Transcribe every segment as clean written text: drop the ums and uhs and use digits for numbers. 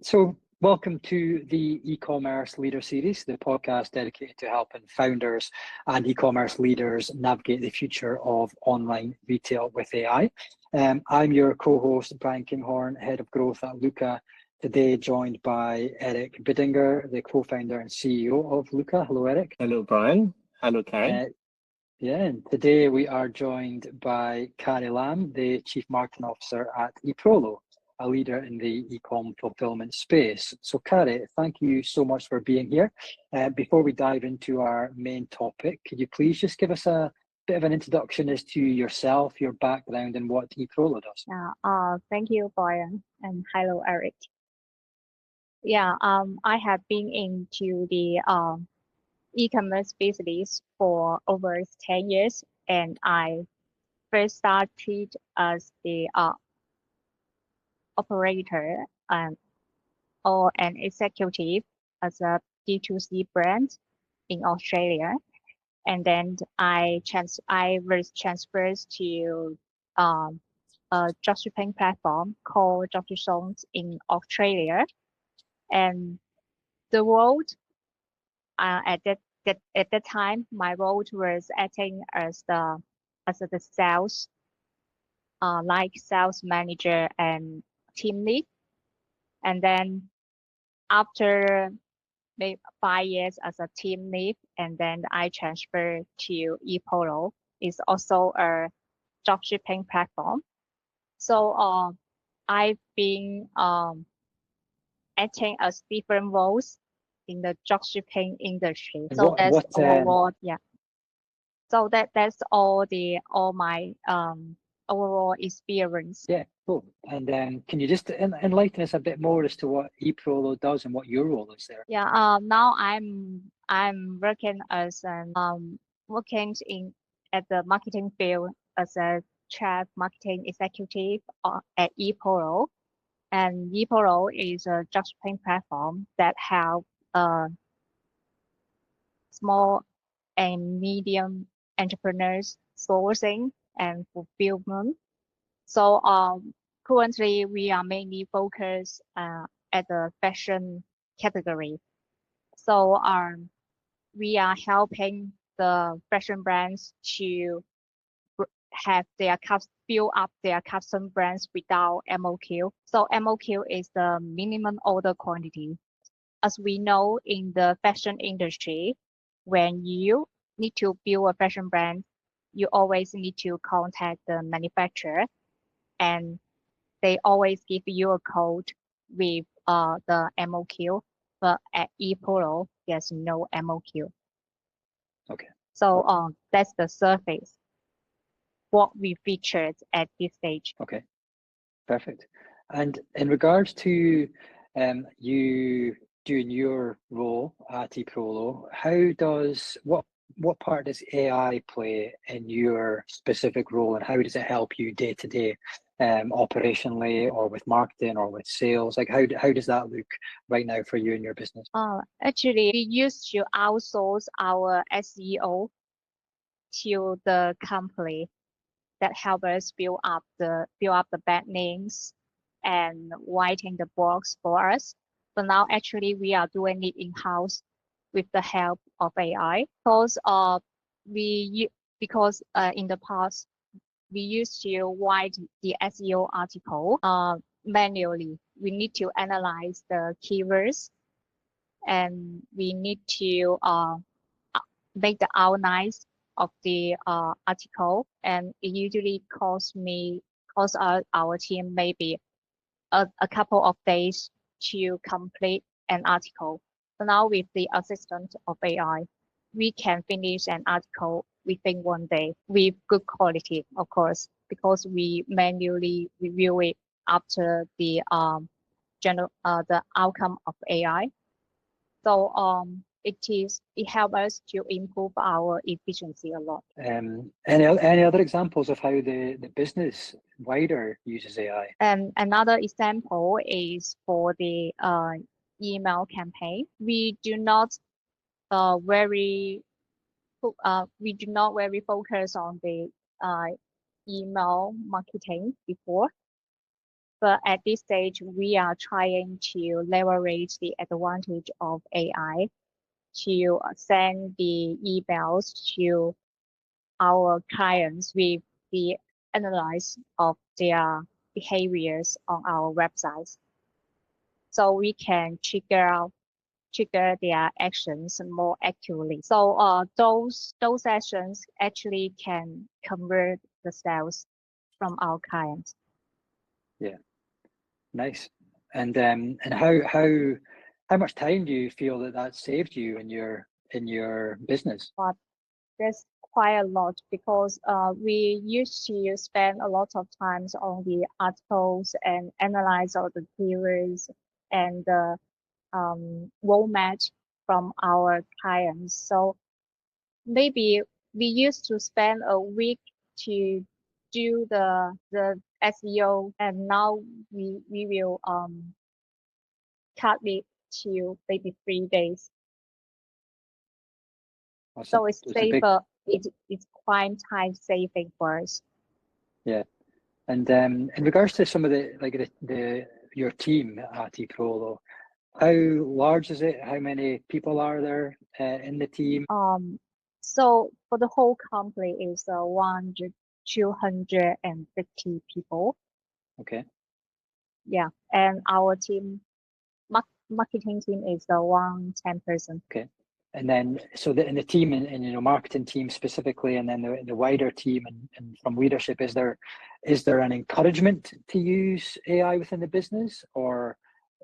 So welcome to the e-commerce leader series, the podcast dedicated to helping founders and e-commerce leaders navigate the future of online retail with AI. I'm your co-host, Bryan Kinghorn, head of growth at Luca. Today, joined by Eric Bidinger, the co-founder and CEO of Luca. Hello, Eric. Hello, Bryan. Hello, Carry. And today we are joined by Carry Lam, the Chief Marketing Officer at EPROLO, a leader in the e-com fulfillment space. So Carry, thank you so much for being here. Before we dive into our main topic, could you please just give us a bit of an introduction as to yourself, your background, and what EPROLO does? Thank you, Bryan, and hello, Eric. I have been into the e-commerce business for over 10 years, and I first started as the operator or an executive as a D2C brand in Australia, and then I was transferred to a dropshipping platform called Dropshipping in Australia, and the role at that time, my role was acting as the sales, like sales manager and team lead. And then after maybe 5 years as a team lead, and then I transferred to EPROLO. It's also a dropshipping platform. So I've been acting as different roles in the dropshipping industry. So that's all my overall experience. Yeah, cool. And can you just enlighten us a bit more as to what EPROLO does and what your role is there? Now I'm working as working at the marketing field as a chief marketing executive at EPROLO. And EPROLO is a dropshipping platform that helps small and medium entrepreneurs sourcing and fulfillment. So currently we are mainly focused at the fashion category. So we are helping the fashion brands to have build up their custom brands without MOQ. So MOQ is the minimum order quantity. As we know in the fashion industry, when you need to build a fashion brand, you always need to contact the manufacturer, and they always give you a code with the MOQ. But at EPROLO, there's no MOQ. Okay. So that's the surface, what we featured at this stage. Okay, perfect. And in regards to you doing your role at EPROLO, what part does AI play in your specific role, and how does it help you day to day, operationally, or with marketing, or with sales? Like how does that look right now for you and your business? Actually, we used to outsource our SEO to the company that help us build up the bad names and writing the blogs for us. But now actually we are doing it in-house with the help of AI. Because in the past we used to write the SEO article manually. We need to analyze the keywords, and we need to make the outlines of the article, and it usually costs our team maybe a couple of days to complete an article. So now with the assistance of AI, we can finish an article within 1 day with good quality, of course, because we manually review it after the outcome of AI. So it helps us to improve our efficiency a lot. Any other examples of how the business wider uses AI? And another example is for the email campaign. We do not very focus on the email marketing before. But at this stage, we are trying to leverage the advantage of AI to send the emails to our clients with the analysis of their behaviors on our websites. So we can trigger their actions more accurately. So those actions actually can convert the sales from our clients. Yeah, nice. And how much time do you feel that saved you in your business? But there's quite a lot because we used to spend a lot of times on the articles and analyze all the keywords and the role match from our clients. So maybe we used to spend a week to do the SEO, and now we will cut it to maybe 3 days. Awesome. So it's safer. It's quite time saving for us. Yeah, and in regards to some of your team at EPROLO, how large is it? How many people are there in the team? So for the whole company is 250 people. Okay. Yeah, and our team, marketing team is 110 person. Okay. And then, so in the team and marketing team specifically, and then the wider team and from leadership, is there an encouragement to use AI within the business, or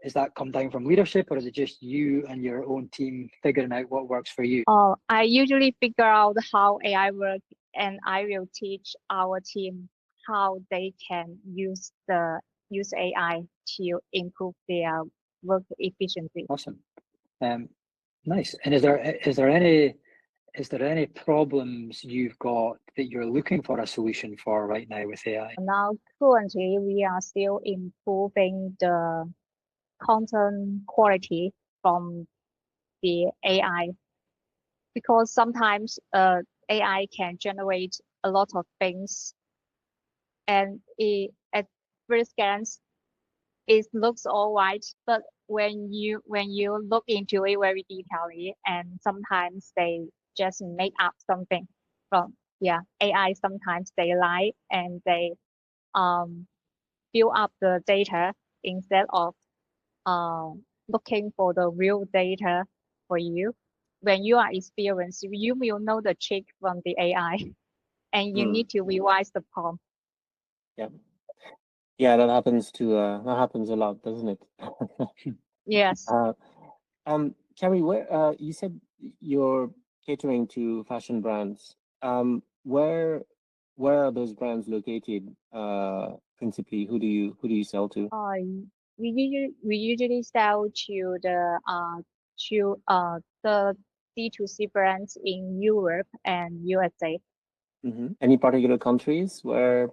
is that come down from leadership, or is it just you and your own team figuring out what works for you? I usually figure out how AI works, and I will teach our team how they can use AI to improve their work efficiency. Awesome. Nice. And is there any problems you've got that you're looking for a solution for right now with AI? Now, currently, we are still improving the content quality from the AI, because sometimes AI can generate a lot of things, and at first glance it looks all right, but when you look into it very detailedly, and sometimes they just make up something from AI. Sometimes they lie and they fill up the data instead of looking for the real data for you. When you are experienced, you will know the trick from the AI, and you need to revise the prompt. Yeah. Yeah, that happens a lot, doesn't it? Yes. Carrie, where you said you're catering to fashion brands. Where are those brands located? Principally, who do you sell to? We usually sell to the D2C brands in Europe and USA. Any particular countries where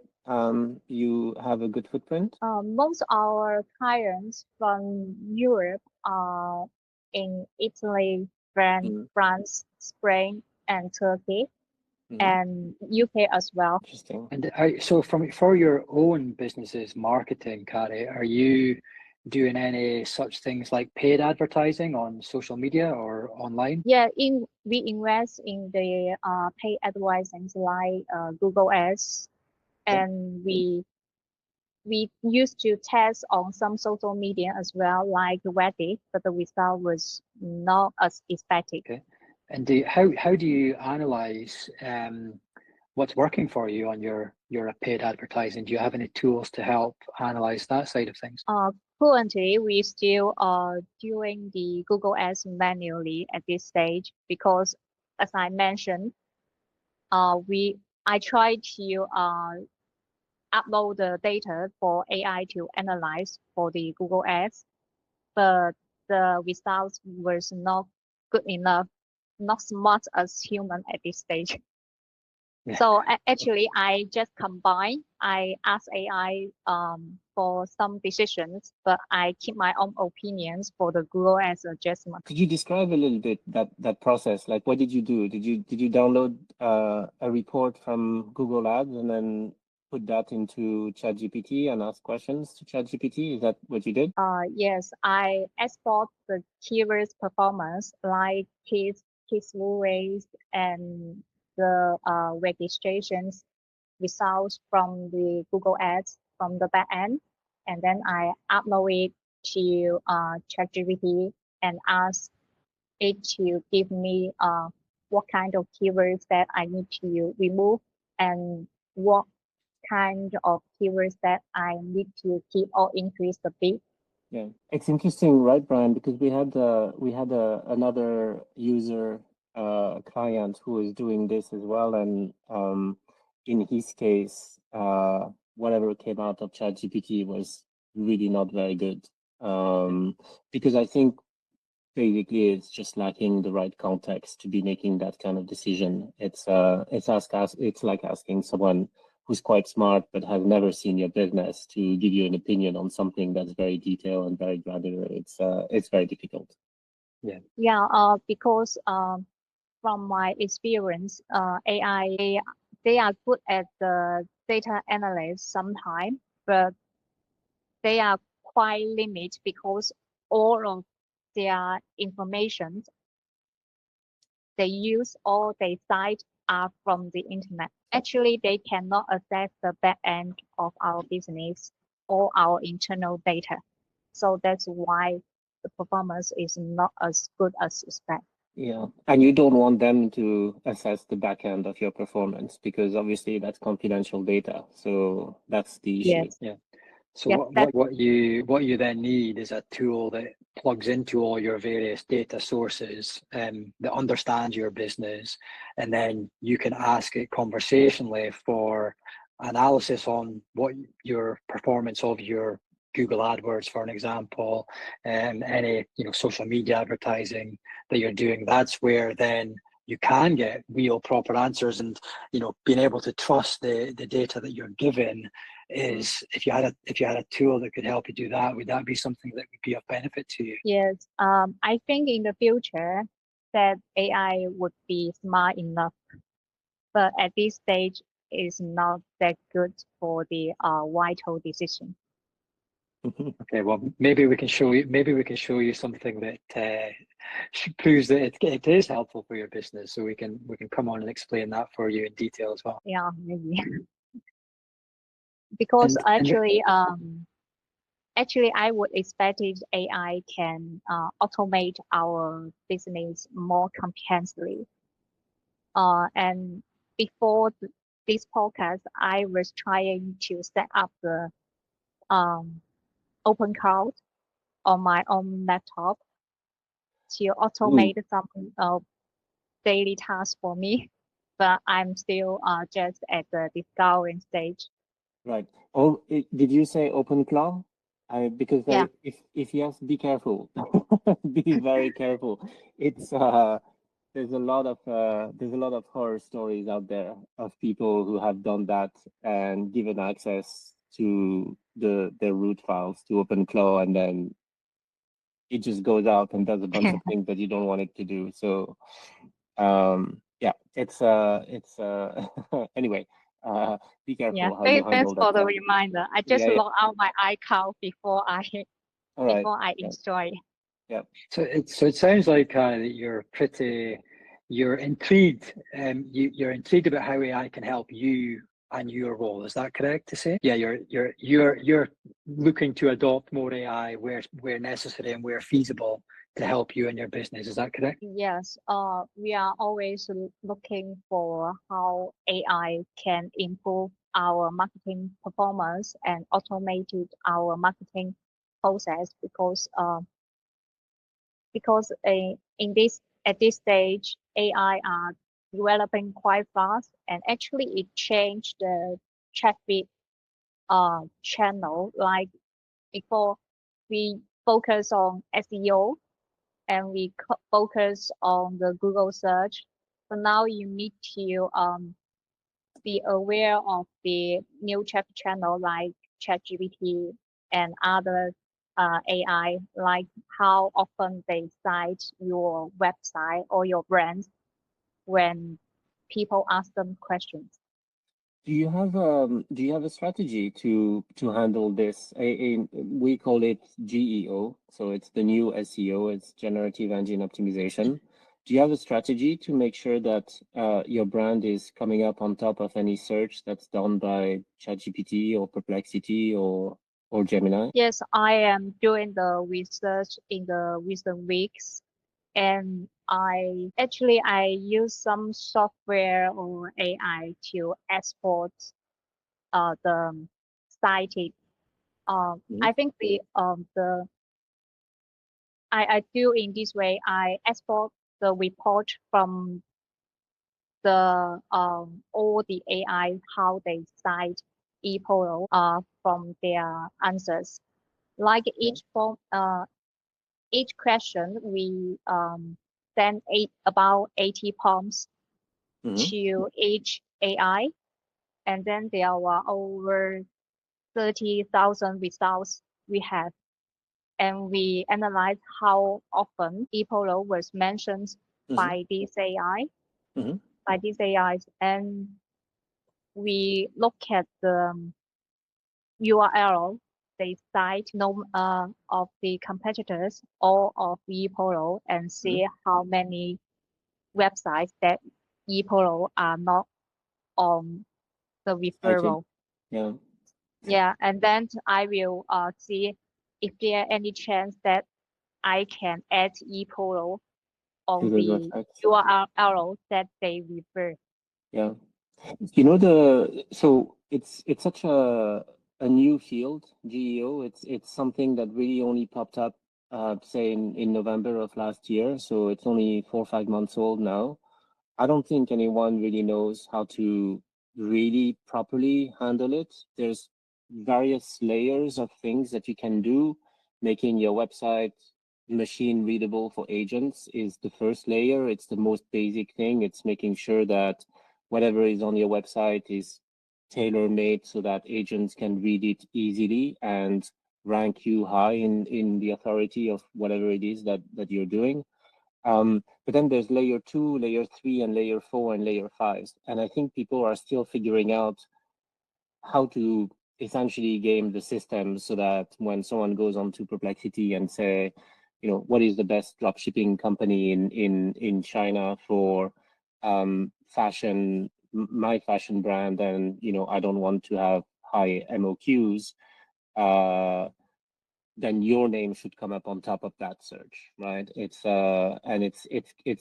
you have a good footprint? Most our clients from Europe are in Italy, France, Spain, and Turkey, and UK as well. Interesting. And so for your own business's marketing, Carrie, are you doing any such things like paid advertising on social media or online? Yeah, we invest in the paid advertising like Google Ads, and we used to test on some social media as well, like Reddit, but the result was not as expected. Okay. And how do you analyze what's working for you on your paid advertising? Do you have any tools to help analyze that side of things? Currently, we still are doing the Google Ads manually at this stage because, as I mentioned, I try to upload the data for AI to analyze for the Google Ads, but the results was not good enough, not smart as human at this stage. Yeah. So actually, I just combine. I ask AI for some decisions, but I keep my own opinions for the Google Ads adjustment. Could you describe a little bit that process? Like, what did you do? Did you download a report from Google Ads and then put that into ChatGPT and ask questions to ChatGPT? Is that what you did? Yes, I export the keywords performance like kids raised and the registrations results from the Google Ads from the back end, and then I upload it to ChatGPT and ask it to give me what kind of keywords that I need to remove and what kind of keywords that I need to keep or increase the bid. Yeah, it's interesting, right, Brian? Because we had another user client who is doing this as well, and in his case, whatever came out of ChatGPT was really not very good. Because I think basically it's just lacking the right context to be making that kind of decision. It's like asking someone who's quite smart but has never seen your business to give you an opinion on something that's very detailed and very granular. It's very difficult. Yeah, because from my experience, AI they are good at the data analysis sometimes, but they are quite limited because all of their information they use or they cite are from the internet. Actually, they cannot access the back end of our business or our internal data. So that's why the performance is not as good as expected. Yeah, and you don't want them to assess the back end of your performance because obviously that's confidential data. So that's the issue. Yes. Yeah. So Yes, what you then need is a tool that plugs into all your various data sources that understands your business, and then you can ask it conversationally for analysis on what your performance of your Google AdWords, for an example, and any social media advertising that you're doing. That's where then you can get real proper answers, and being able to trust the data that you're given is, if you had a tool that could help you do that, would that be something that would be of benefit to you? Yes. I think in the future that AI would be smart enough, but at this stage it's not that good for the vital decision. Okay, well, maybe we can show you something that proves that it is helpful for your business, so we can come on and explain that for you in detail as well. Yeah, maybe. Because actually I would expect AI can automate our business more comprehensively. And before this podcast, I was trying to set up the open cloud on my own laptop to automate some daily tasks for me, but I'm still just at the discovering stage. Right. Oh, did you say open cloud? Because Yeah. if yes, be careful. Be very careful. It's there's a lot of horror stories out there of people who have done that and given access to their root files to OpenClaw, and then it just goes out and does a bunch of things that you don't want it to do. So yeah, it's anyway. Be careful how you handle Thanks that. for the reminder. I just Yeah. log out my iCloud before I install it. Yeah. So it sounds like that you're intrigued. You're intrigued about how AI can help you and your role. Is that correct to say? Yeah, you're looking to adopt more AI where necessary and where feasible to help you and your business. Is that correct? Yes. We are always looking for how AI can improve our marketing performance and automated our marketing process because at this stage AI are developing quite fast, and actually it changed the traffic channel. Like before we focus on SEO and we focus on the Google search. So now you need to be aware of the new traffic channel like ChatGPT and other AI, like how often they cite your website or your brand when people ask them questions. Do you have a strategy to handle this? We call it GEO, so it's the new SEO, it's generative engine optimization. Do you have a strategy to make sure that your brand is coming up on top of any search that's done by ChatGPT or Perplexity or Gemini? Yes, I am doing the research in the recent weeks, and I use some software or AI to export the cited. Mhm. I think I do in this way. I export the report from the all the AI how they cite EPROLO from their answers. Like Yeah. each question we send about 80 prompts Mhm. to each AI, and then there were over 30,000 results we have, and we analyze how often EPROLO was mentioned Mhm. by these AI, Mhm. by these AIs, and we look at the URL they cite of the competitors or of ePolo and Mhm. see how many websites that ePolo are not on the Cited. referral. Yeah. Yeah, and then I will see if there any chance that I can add ePolo To on those the websites. URL that they refer. Yeah. You know so it's such a new field, GEO. It's something that really only popped up say in November of last year. So it's only 4 or 5 months old now. I don't think anyone really knows how to really properly handle it. There's various layers of things that you can do. Making your website machine readable for agents is the first layer. It's the most basic thing. It's making sure that whatever is on your website is tailor-made so that agents can read it easily and rank you high in the authority of whatever it is that you're doing. But then there's layer 2, layer 3, and layer 4, and layer 5. And I think people are still figuring out how to essentially game the system so that when someone goes on to Perplexity and say, what is the best dropshipping company in China for fashion, my fashion brand, and I don't want to have high MOQs, then your name should come up on top of that search, right? It's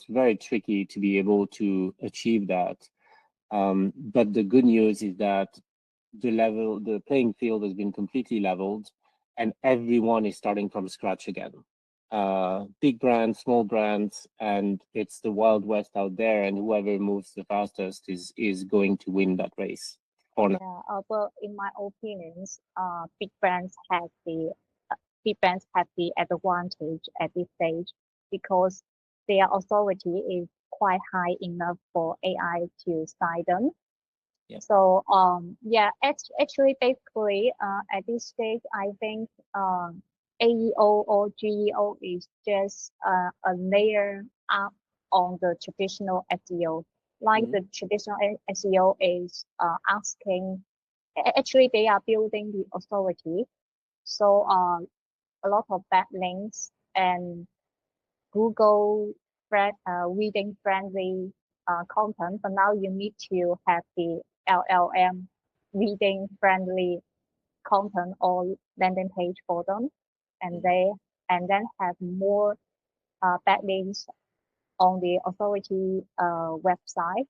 very tricky to be able to achieve that. But the good news is that the playing field has been completely leveled, and everyone is starting from scratch again. Big brands, small brands, and it's the Wild West out there, and whoever moves the fastest is going to win that race. Yeah, but in my opinions, big brands have the advantage at this stage because their authority is quite high enough for AI to cite them. Yeah. So yeah, actually basically at this stage I think AEO or GEO is just a layer up on the traditional SEO. Like Mhm. the traditional SEO is asking, actually they are building the authority. So a lot of backlinks and Google reading friendly content, but now you need to have the LLM reading friendly content or landing page for them, and then have more backlinks on the authority website,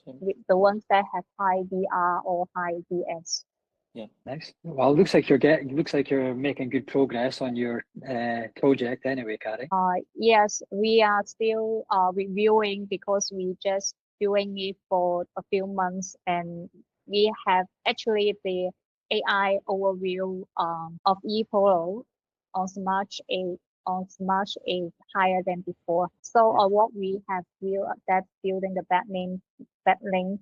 with the ones that have high DR or high DS. Yeah. Nice. Well, it looks like you're making good progress on your project anyway, Carrie. Yes, we are still reviewing because we just doing it for a few months, and we have actually the AI overview of ePro on Smart is higher than before. So Yeah. what we have built that building the backlink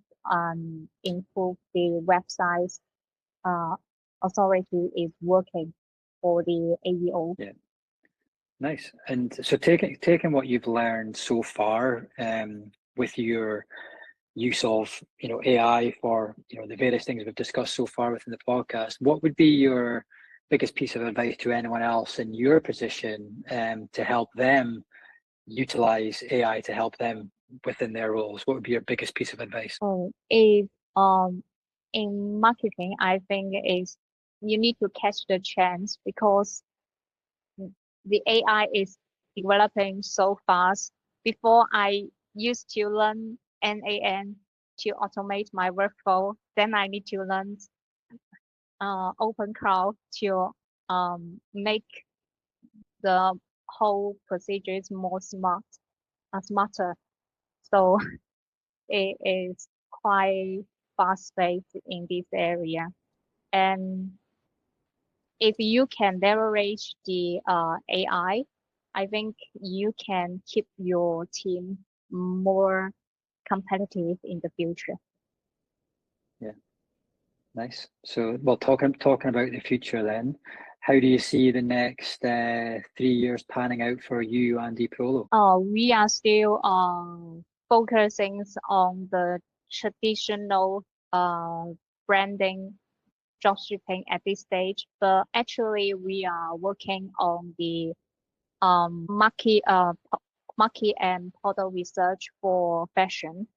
improve the website's uh, authority is working for the AEO. Yeah. Nice. And so taking what you've learned so far with your use of AI for the various things we've discussed so far within the podcast, what would be your biggest piece of advice to anyone else in your position to help them utilize AI to help them within their roles? What would be your biggest piece of advice? Oh, if in marketing, I think is you need to catch the chance, because the AI is developing so fast. Before, I used to learn NAN to automate my workflow. Then I need to learn open cloud to make the whole procedures more smarter. So it is quite fast-paced in this area. And if you can leverage the AI, I think you can keep your team more competitive in the future. Yeah, nice. So, well, talking about the future then, how do you see the next 3 years panning out for you and EPROLO? We are still focusing on the traditional branding dropshipping at this stage, but actually we are working on the market and product research for fashion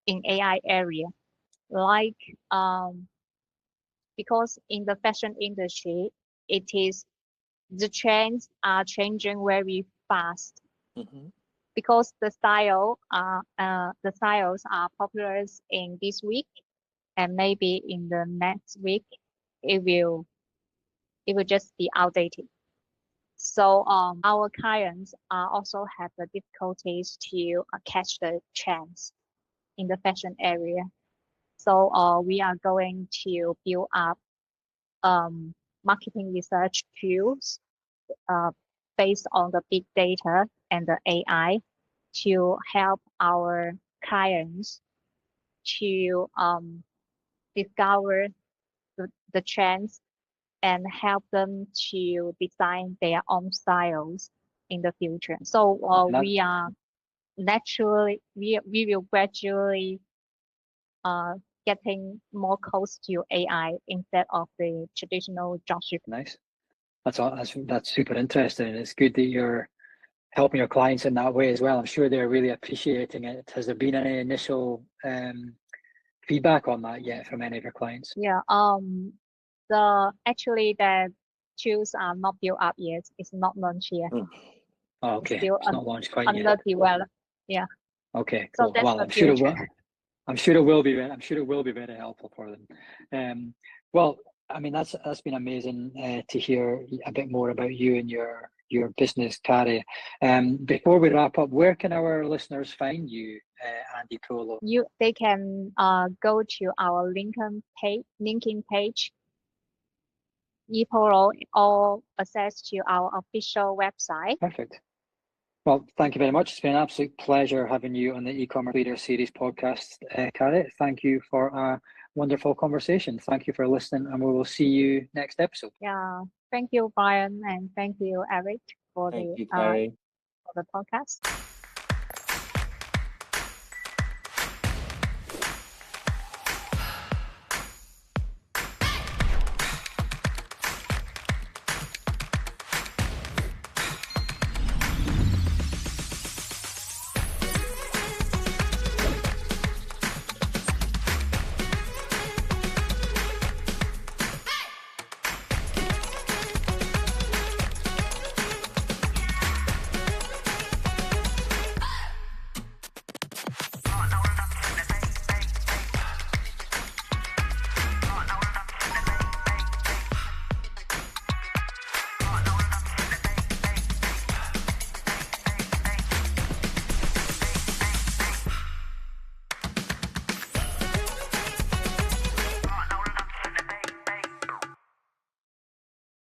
in AI area. Like because in the fashion industry, the trends are changing very fast. Because the styles are popular in this week, and maybe in the next week it will just be outdated. So our clients also have the difficulties to catch the trends in the fashion area. So we are going to build up marketing research tools based on the big data and the AI to help our clients to discover the trends and help them to design their own styles in the future. So we are we will gradually getting more close to AI instead of the traditional dropshipping. Nice. That's super interesting. It's good that you're helping your clients in that way as well. I'm sure they're really appreciating it. Has there been any initial feedback on that yet from any of your clients? Yeah. Actually the tools are not built up yet. It's not launched yet. Oh, okay. It's not launched quite yet. Under developed. Yeah. Okay. Cool. So that's well, the I'm sure it future. will. I'm sure it will be. I'm sure it will be very helpful for them. Well, I mean that's been amazing to hear a bit more about you and your business, Carry. Before we wrap up, where can our listeners find you, and EPROLO? They can go to our linking page, EPROLO, or access to our official website. Perfect. Well, thank you very much. It's been an absolute pleasure having you on the E-commerce Leader Series podcast, Carrie. Thank you for a wonderful conversation. Thank you for listening, and we will see you next episode. Yeah, thank you, Brian, and thank you, Eric, for the podcast.